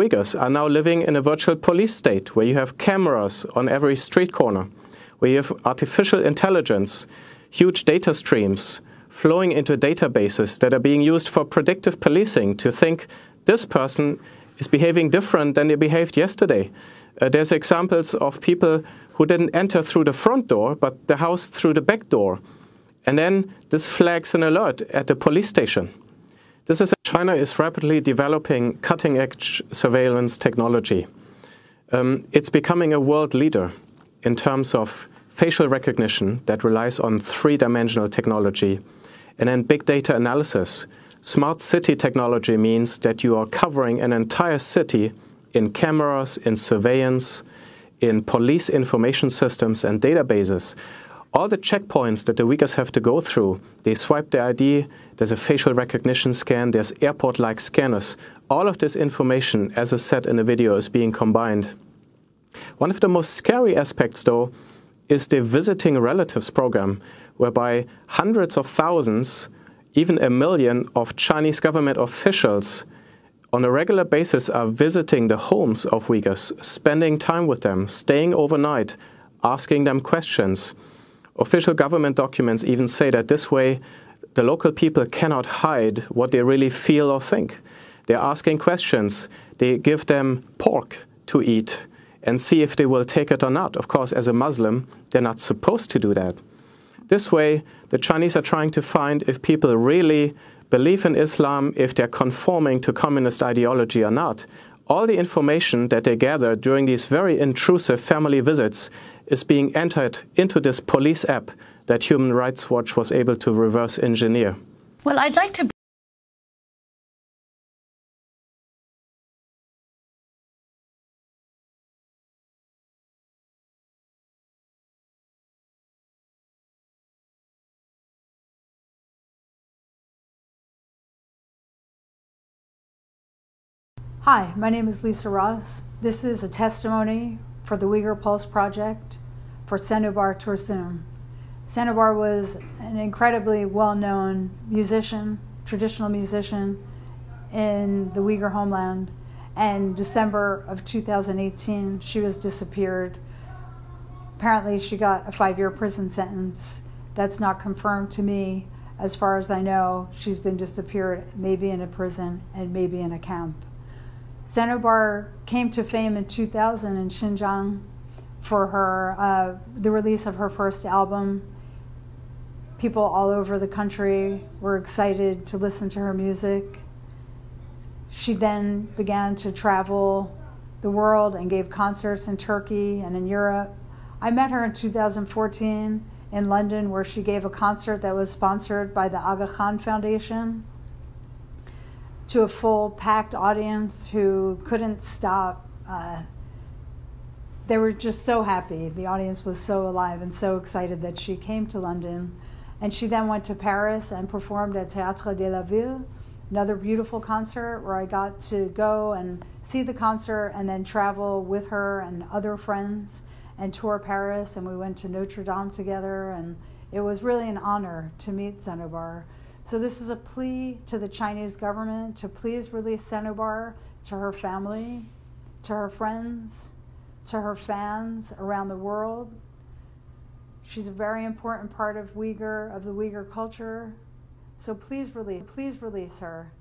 Uyghurs are now living in a virtual police state where you have cameras on every street corner, where you have artificial intelligence, huge data streams flowing into databases that are being used for predictive policing to think this person is behaving different than they behaved yesterday. There's examples of people who didn't enter through the front door, but the house through the back door. And then this flags an alert at the police station. China is rapidly developing cutting-edge surveillance technology. It's becoming a world leader in terms of facial recognition that relies on three-dimensional technology, and then big data analysis. Smart city technology means that you are covering an entire city in cameras, in surveillance, in police information systems and databases. All the checkpoints that the Uyghurs have to go through, they swipe their ID, there's a facial recognition scan, there's airport-like scanners. All of this information, as I said in the video, is being combined. One of the most scary aspects, though, is the visiting relatives program, whereby hundreds of thousands, even 1 million of Chinese government officials on a regular basis are visiting the homes of Uyghurs, spending time with them, staying overnight, asking them questions. Official government documents even say that this way the local people cannot hide what they really feel or think. They're asking questions. They give them pork to eat and see if they will take it or not. Of course, as a Muslim, they're not supposed to do that. This way, the Chinese are trying to find if people really believe in Islam, if they're conforming to communist ideology or not. All the information that they gather during these very intrusive family visits is being entered into this police app that Human Rights Watch was able to reverse engineer. Well, I'd like to Hi, my name is Lisa Ross. This is a testimony for the Uyghur Pulse Project for Senubbar Tursun. Senubbar was an incredibly well-known musician, traditional musician in the Uyghur homeland, and December of 2018 she was disappeared. Apparently she got a 5-year prison sentence. That's not confirmed to me. As far as I know, she's been disappeared, maybe in a prison and maybe in a camp. Senubbar came to fame in 2000 in Xinjiang for her the release of her first album. People all over the country were excited to listen to her music. She then began to travel the world and gave concerts in Turkey and in Europe. I met her in 2014 in London, where she gave a concert that was sponsored by the Aga Khan Foundation to a full packed audience who couldn't stop. They were just so happy. The audience was so alive and so excited that she came to London. And she then went to Paris and performed at Théâtre de la Ville, another beautiful concert where I got to go and see the concert and then travel with her and other friends and tour Paris. And we went to Notre Dame together, and it was really an honor to meet Senubbar. So this is a plea to the Chinese government to please release Senubbar to her family, to her friends, to her fans around the world. She's a very important part of the Uyghur culture. So please release her.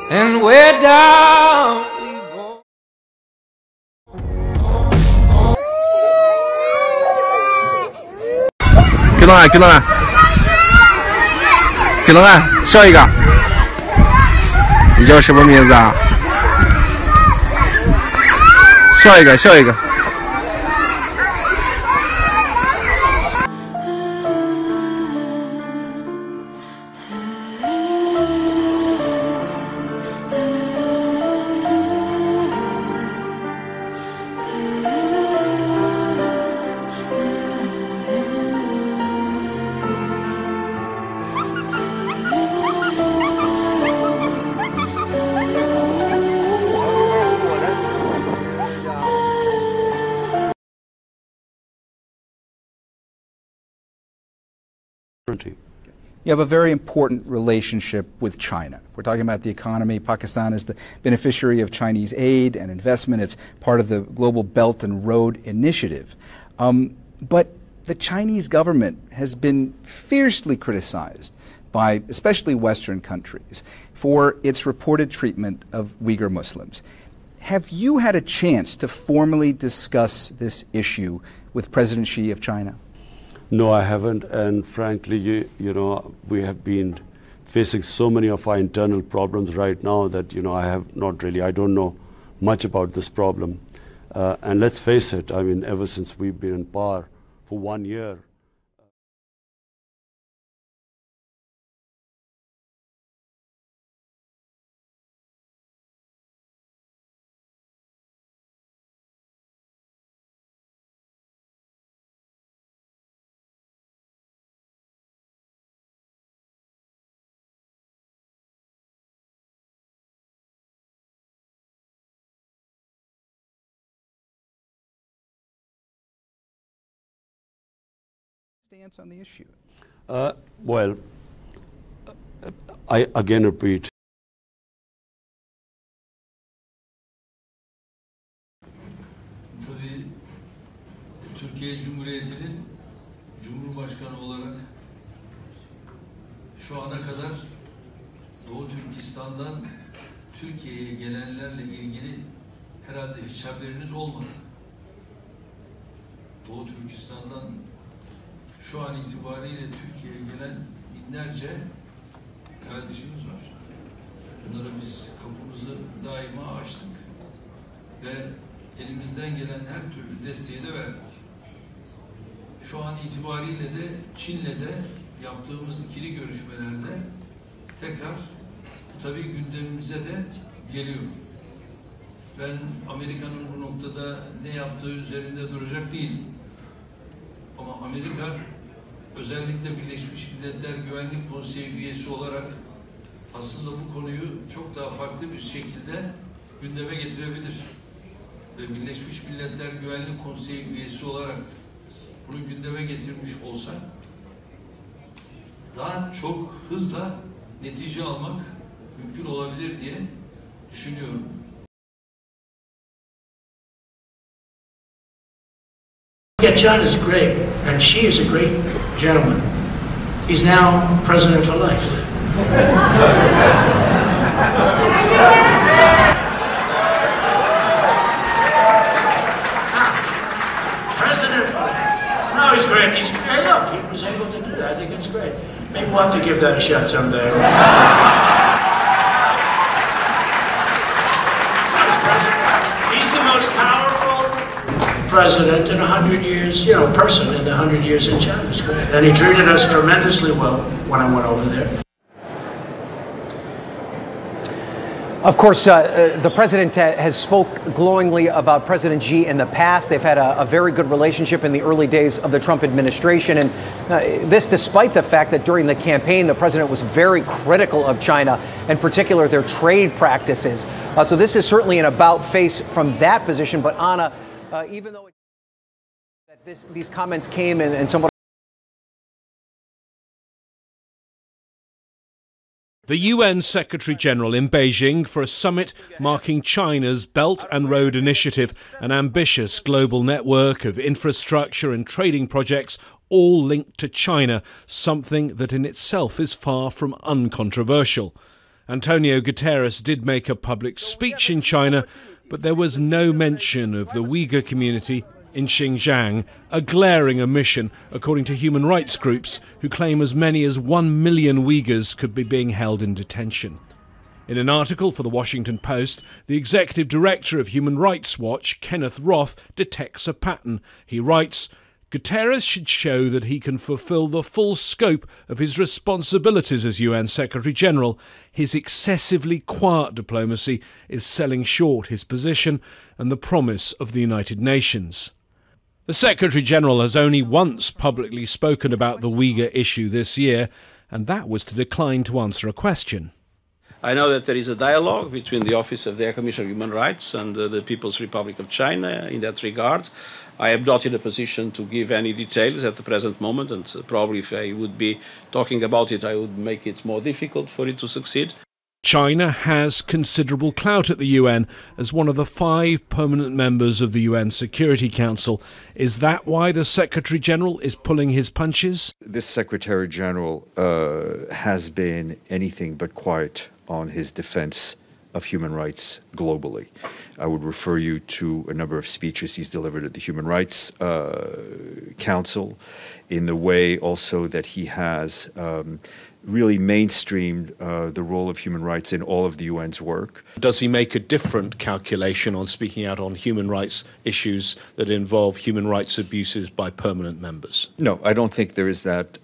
And we're down we go.给龙啊，给龙啊，给龙啊，笑一个。你叫什么名字啊？笑一个，笑一个。You have a very important relationship with China. If we're talking about the economy, Pakistan is the beneficiary of Chinese aid and investment. It's part of the Global Belt and Road Initiative. But the Chinese government has been fiercely criticized by especially Western countries for its reported treatment of Uyghur Muslims. Have you had a chance to formally discuss this issue with President Xi of China? No, I haven't, and frankly, you know, we have been facing so many of our internal problems right now that, you know, I don't know much about this problem. And let's face it, I mean, ever since we've been in power for 1 year, Stance on the issue? Well, I again repeat. Tabii Türkiye Cumhuriyeti'nin Cumhurbaşkanı olarak şu ana kadar Doğu Türkistan'dan Türkiye'ye gelenlerle ilgili herhalde hiç haberiniz olmadı. Doğu Türkistan'dan şu an itibariyle Türkiye'ye gelen binlerce kardeşimiz var. Bunlara biz kapımızı daima açtık ve elimizden gelen her türlü desteği de verdik. Şu an itibariyle de Çin'le de yaptığımız ikili görüşmelerde tekrar tabii gündemimize de geliyor. Ben Amerika'nın bu noktada ne yaptığı üzerinde duracak değilim. Ama Amerika özellikle Birleşmiş Milletler Güvenlik Konseyi üyesi olarak aslında bu konuyu çok daha farklı bir şekilde gündeme getirebilir. Ve Birleşmiş Milletler Güvenlik Konseyi üyesi olarak bunu gündeme getirmiş olsa daha çok hızla netice almak mümkün olabilir diye düşünüyorum. Yeah, John is great, and she is a great gentleman. He's now president for life. President for life. No, he's great. Hey, look, he was able to do that. I think it's great. Maybe we'll have to give that a shot someday. He's the most powerful president in 100 years, person in the 100 years in China. It's great. And he treated us tremendously well when I went over there. Of course, the president has spoke glowingly about President Xi in the past. They've had a very good relationship in the early days of the Trump administration. And this despite the fact that during the campaign, the president was very critical of China, in particular their trade practices. So this is certainly an about-face from that position. But Anna, even though These comments came in somewhat. The UN Secretary-General in Beijing for a summit marking China's Belt and Road Initiative, an ambitious global network of infrastructure and trading projects all linked to China, something that in itself is far from uncontroversial. Antonio Guterres did make a public speech in China, but there was no mention of the Uyghur community in Xinjiang, a glaring omission according to human rights groups who claim as many as 1 million Uyghurs could be being held in detention. In an article for the Washington Post, the executive director of Human Rights Watch, Kenneth Roth, detects a pattern. He writes, Guterres should show that he can fulfill the full scope of his responsibilities as UN Secretary-General. His excessively quiet diplomacy is selling short his position and the promise of the United Nations. The Secretary-General has only once publicly spoken about the Uyghur issue this year, and that was to decline to answer a question. I know that there is a dialogue between the Office of the High Commissioner of Human Rights and the People's Republic of China in that regard. I am not in a position to give any details at the present moment, and probably if I would be talking about it, I would make it more difficult for it to succeed. China has considerable clout at the UN as one of the 5 permanent members of the UN Security Council. Is that why the Secretary-General is pulling his punches? This Secretary-General has been anything but quiet on his defense of human rights globally. I would refer you to a number of speeches he's delivered at the Human Rights Council, in the way also that he has really mainstreamed the role of human rights in all of the UN's work. Does he make a different calculation on speaking out on human rights issues that involve human rights abuses by permanent members? No, I don't think there is that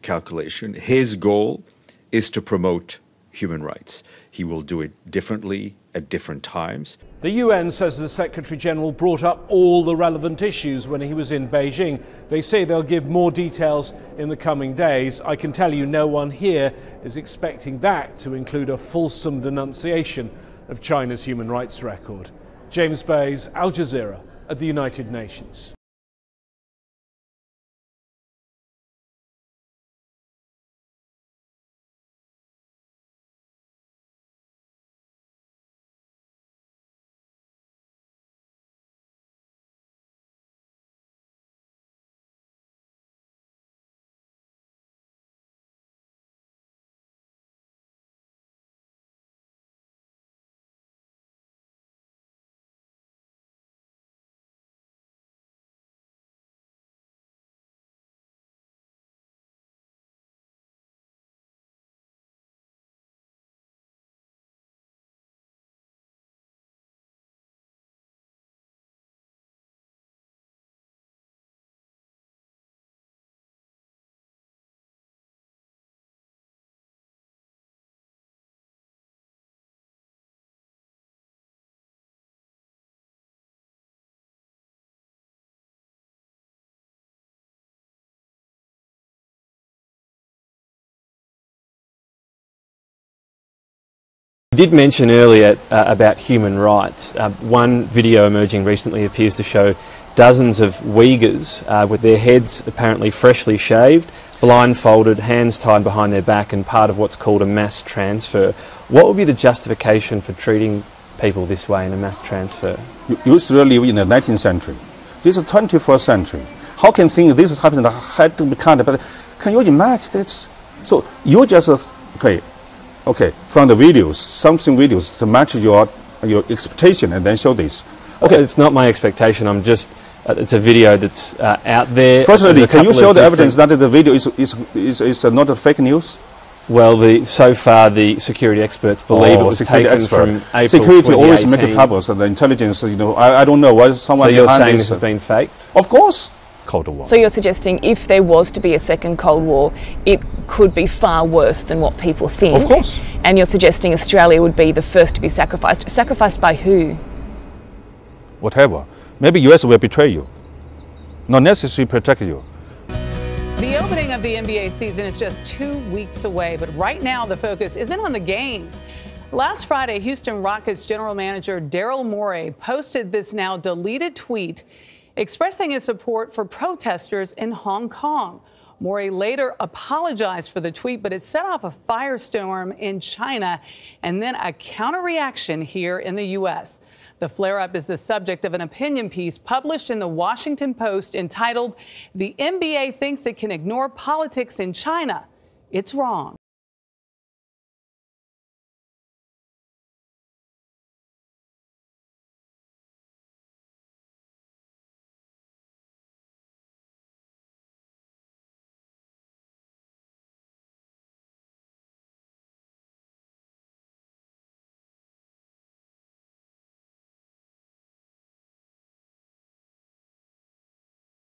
calculation. His goal is to promote human rights. He will do it differently at different times. The UN says the Secretary-General brought up all the relevant issues when he was in Beijing. They say they'll give more details in the coming days. I can tell you no one here is expecting that to include a fulsome denunciation of China's human rights record. James Bays, Al Jazeera at the United Nations. You did mention earlier about human rights. One video emerging recently appears to show dozens of Uyghurs with their heads apparently freshly shaved, blindfolded, hands tied behind their back, and part of what's called a mass transfer. What would be the justification for treating people this way in a mass transfer? You used to live in the 19th century. This is 21st century. How can things this happen? Had to be counted, but can you imagine this? So you just Okay, from the videos, something videos to match your expectation, and then show this. Okay, it's not my expectation. I'm just. It's a video that's out there. Firstly, can you show the evidence that the video is not a fake news? Well, so far the security experts believe it was taken from April Security 2018. always make troubles, and the intelligence, I don't know why someone. So you're saying this has been faked? Of course. Cold War. So you're suggesting if there was to be a second Cold War, it could be far worse than what people think. Of course. And you're suggesting Australia would be the first to be sacrificed. Sacrificed by who? Whatever. Maybe US will betray you. Not necessarily protect you. The opening of the NBA season is just 2 weeks away, but right now the focus isn't on the games. Last Friday, Houston Rockets general manager Daryl Morey posted this now deleted tweet expressing his support for protesters in Hong Kong. Morey later apologized for the tweet, but it set off a firestorm in China and then a counter-reaction here in the U.S. The flare-up is the subject of an opinion piece published in the Washington Post entitled, "The NBA Thinks It Can Ignore Politics in China. It's Wrong."